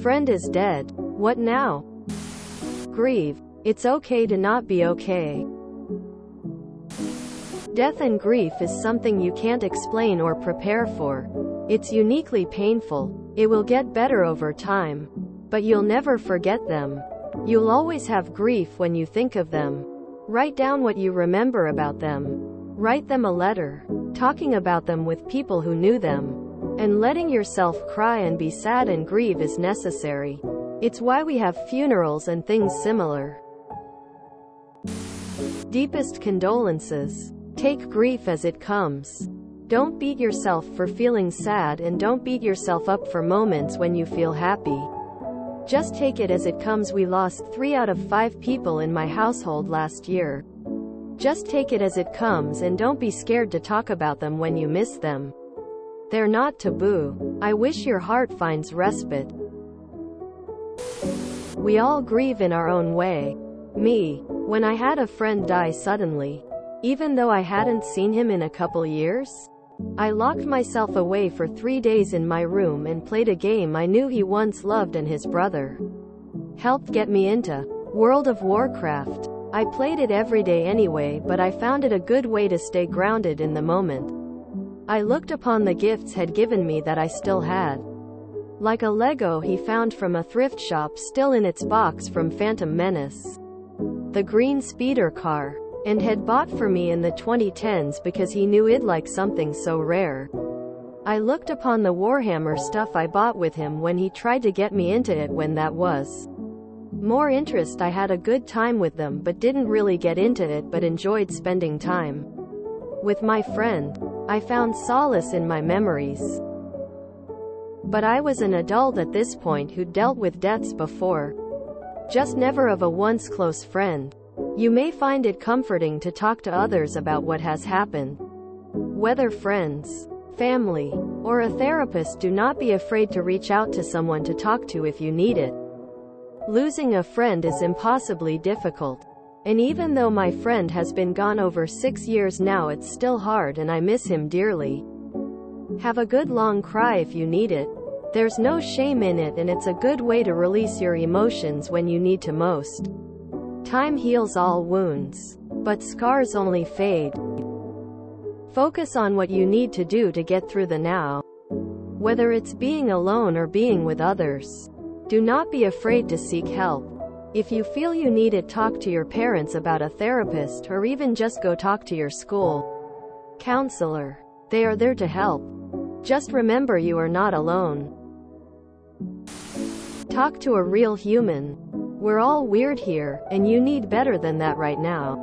Friend is dead. What now? Grieve. It's okay to not be okay. Death and grief is something you can't explain or prepare for. It's uniquely painful. It will get better over time. But you'll never forget them. You'll always have grief when you think of them. Write down what you remember about them. Write them a letter. Talking about them with people who knew them. And letting yourself cry and be sad and grieve is necessary. It's why we have funerals and things similar. Deepest condolences. Take grief as it comes. Don't beat yourself for feeling sad, and don't beat yourself up for moments when you feel happy. Just take it as it comes. We lost 3 out of 5 people in my household last year. Just take it as it comes, and don't be scared to talk about them when you miss them. They're not taboo. I wish your heart finds respite. We all grieve in our own way. Me, when I had a friend die suddenly, even though I hadn't seen him in a couple years, I locked myself away for 3 days in my room and played a game I knew he once loved, and his brother helped get me into World of Warcraft. I played it every day anyway, but I found it a good way to stay grounded in the moment. I looked upon the gifts had given me that I still had. Like a Lego he found from a thrift shop still in its box from Phantom Menace. The green speeder car. And had bought for me in the 2010s because he knew I'd like something so rare. I looked upon the Warhammer stuff I bought with him when he tried to get me into it. When that was more interest, I had a good time with them but didn't really get into it, but enjoyed spending time with my friend. I found solace in my memories. But I was an adult at this point who dealt with deaths before. Just never of a once close friend. You may find it comforting to talk to others about what has happened. Whether friends, family, or a therapist, do not be afraid to reach out to someone to talk to if you need it. Losing a friend is impossibly difficult. And even though my friend has been gone over 6 years now, it's still hard and I miss him dearly. Have a good long cry if you need it. There's no shame in it, and it's a good way to release your emotions when you need to most. Time heals all wounds, but scars only fade. Focus on what you need to do to get through the now. Whether it's being alone or being with others. Do not be afraid to seek help. If you feel you need it, talk to your parents about a therapist, or even just go talk to your school counselor. They are there to help. Just remember, you are not alone. Talk to a real human. We're all weird here, and you need better than that right now.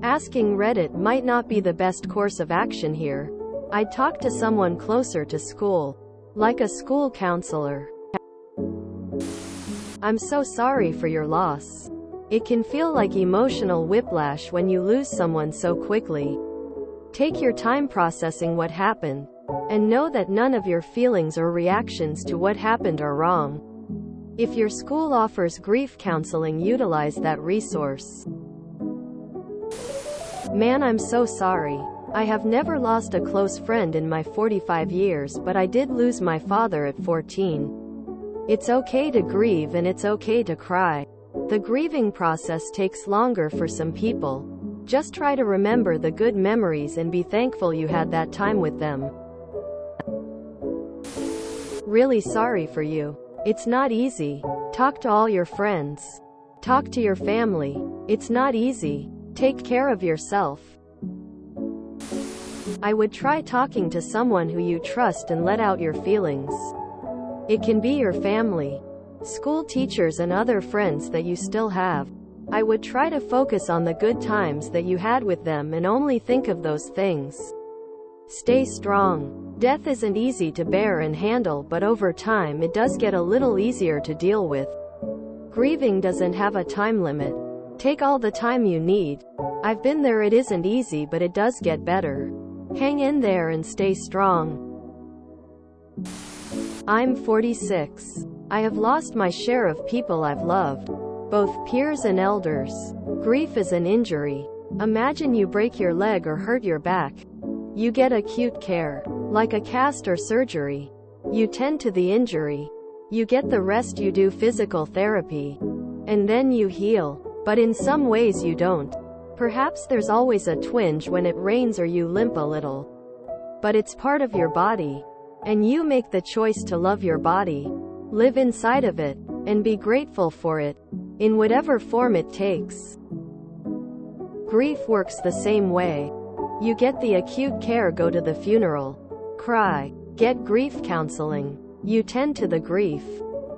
Asking Reddit might not be the best course of action here. I'd talk to someone closer to school, like a school counselor. I'm so sorry for your loss. It can feel like emotional whiplash when you lose someone so quickly. Take your time processing what happened, and know that none of your feelings or reactions to what happened are wrong. If your school offers grief counseling, utilize that resource. Man, I'm so sorry. I have never lost a close friend in my 45 years, but I did lose my father at 14. It's okay to grieve, and it's okay to cry. The grieving process takes longer for some people. Just try to remember the good memories and be thankful you had that time with them. Really sorry for you. It's not easy. Talk to all your friends. Talk to your family. It's not easy. Take care of yourself. I would try talking to someone who you trust and let out your feelings. It can be your family, school teachers, and other friends that you still have. I would try to focus on the good times that you had with them and only think of those things. Stay strong. Death isn't easy to bear and handle, but over time it does get a little easier to deal with. Grieving doesn't have a time limit. Take all the time you need. I've been there. It isn't easy, but it does get better. Hang in there and stay strong. I'm 46. I have lost my share of people I've loved, both peers and elders. Grief is an injury. Imagine you break your leg or hurt your back. You get acute care, like a cast or surgery. You tend to the injury. You get the rest, you do physical therapy. And then you heal. But in some ways you don't. Perhaps there's always a twinge when it rains or you limp a little. But it's part of your body. And you make the choice to love your body. Live inside of it. And be grateful for it. In whatever form it takes. Grief works the same way. You get the acute care, go to the funeral. Cry. Get grief counseling. You tend to the grief.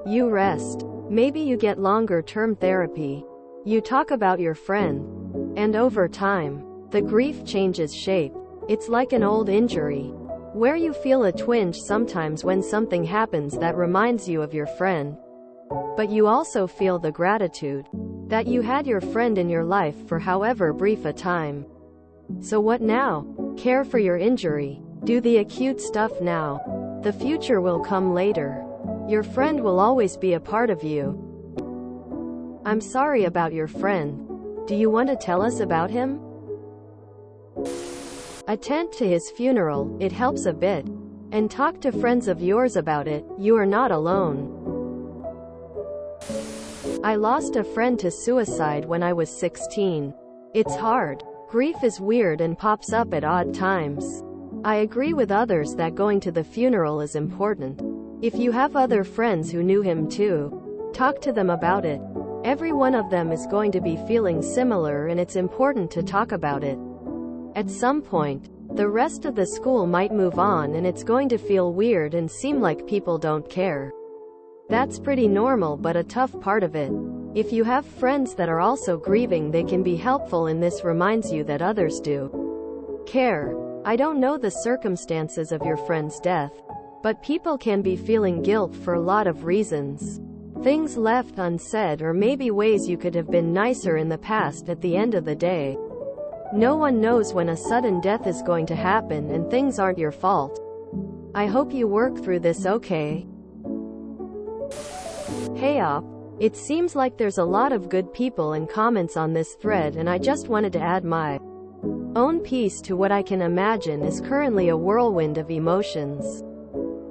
You rest. Maybe you get longer-term therapy. You talk about your friend. And over time, the grief changes shape. It's like an old injury, where you feel a twinge sometimes when something happens that reminds you of your friend. But you also feel the gratitude that you had your friend in your life for however brief a time. So what now? Care for your injury. Do the acute stuff now. The future will come later. Your friend will always be a part of you. I'm sorry about your friend. Do you want to tell us about him? Attend to his funeral, it helps a bit. And talk to friends of yours about it, you are not alone. I lost a friend to suicide when I was 16. It's hard. Grief is weird and pops up at odd times. I agree with others that going to the funeral is important. If you have other friends who knew him too, talk to them about it. Every one of them is going to be feeling similar, and it's important to talk about it. At some point, the rest of the school might move on and it's going to feel weird and seem like people don't care. That's pretty normal, but a tough part of it. If you have friends that are also grieving, they can be helpful, and this reminds you that others do care. I don't know the circumstances of your friend's death, but people can be feeling guilt for a lot of reasons. Things left unsaid, or maybe ways you could have been nicer in the past. At the end of the day, no one knows when a sudden death is going to happen, and things aren't your fault. I hope you work through this okay. Hey op, it seems like there's a lot of good people and comments on this thread, and I just wanted to add my own piece to what I can imagine is currently a whirlwind of emotions.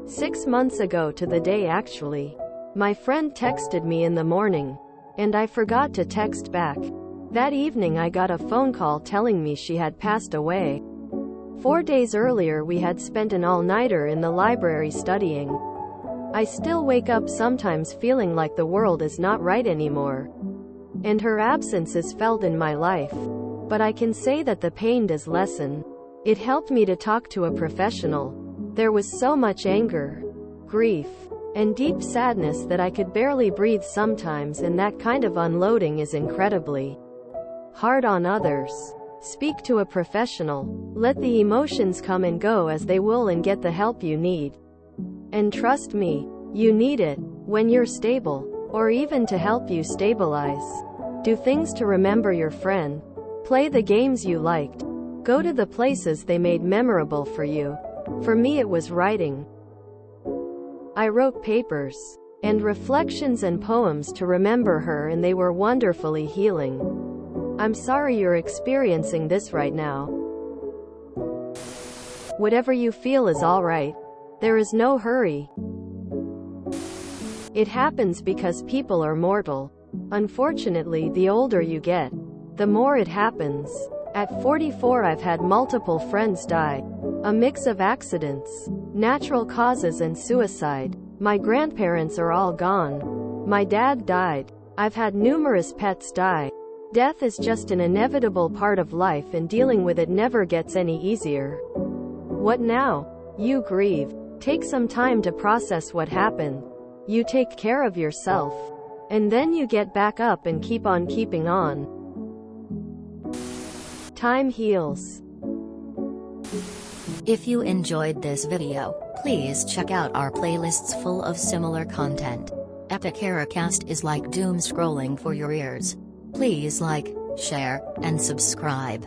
6 months ago to the day actually, my friend texted me in the morning, and I forgot to text back. That evening I got a phone call telling me she had passed away. 4 days earlier we had spent an all-nighter in the library studying. I still wake up sometimes feeling like the world is not right anymore. And her absence is felt in my life. But I can say that the pain does lessen. It helped me to talk to a professional. There was so much anger, grief, and deep sadness that I could barely breathe sometimes, and that kind of unloading is incredibly hard on others. Speak to a professional. Let the emotions come and go as they will, and get the help you need. And trust me, you need it. When you're stable, or even to help you stabilize. Do things to remember your friend. Play the games you liked. Go to the places they made memorable for you. For me it was writing. I wrote papers and reflections and poems to remember her, and they were wonderfully healing. I'm sorry you're experiencing this right now. Whatever you feel is alright. There is no hurry. It happens because people are mortal. Unfortunately, the older you get, the more it happens. At 44 I've had multiple friends die. A mix of accidents, natural causes and suicide. My grandparents are all gone. My dad died. I've had numerous pets die. Death is just an inevitable part of life, and dealing with it never gets any easier. What now? You grieve. Take some time to process what happened. You take care of yourself. And then you get back up and keep on keeping on. Time heals. If you enjoyed this video, please check out our playlists full of similar content. Epic Ericast is like doom scrolling for your ears. Please like, share, and subscribe.